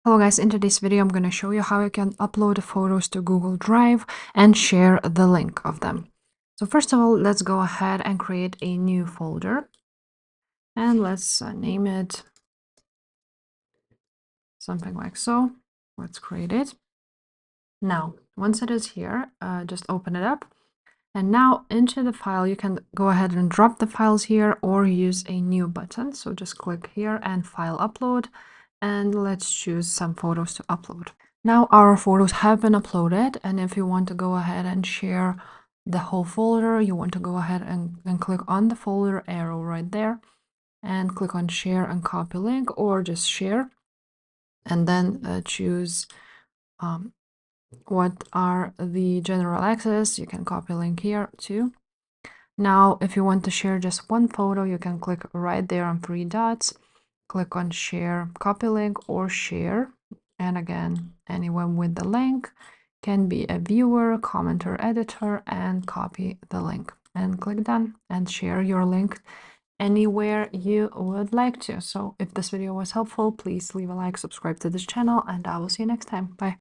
Hello guys, in today's video I'm going to show you how you can upload photos to Google Drive and share the link of them. So first of all, let's go ahead and create a new folder, and let's name it something like so. Let's create it. Now, once it is here, just open it up. And now into the file, you can go ahead and drop the files here or use a new button. So just click here and file upload, and let's choose some photos to upload. Now our photos have been uploaded, and if you want to go ahead and share the whole folder, you want to go ahead and click on the folder arrow right there and click on share and copy link, or just share, and then choose what are the general access. You can copy link here too. Now, if you want to share just one photo, you can click right there on three dots, click on share, copy link, or share. And again, anyone with the link can be a viewer, commenter, editor, and copy the link. And click done and share your link anywhere you would like to. So if this video was helpful, please leave a like, subscribe to this channel, and I will see you next time. Bye.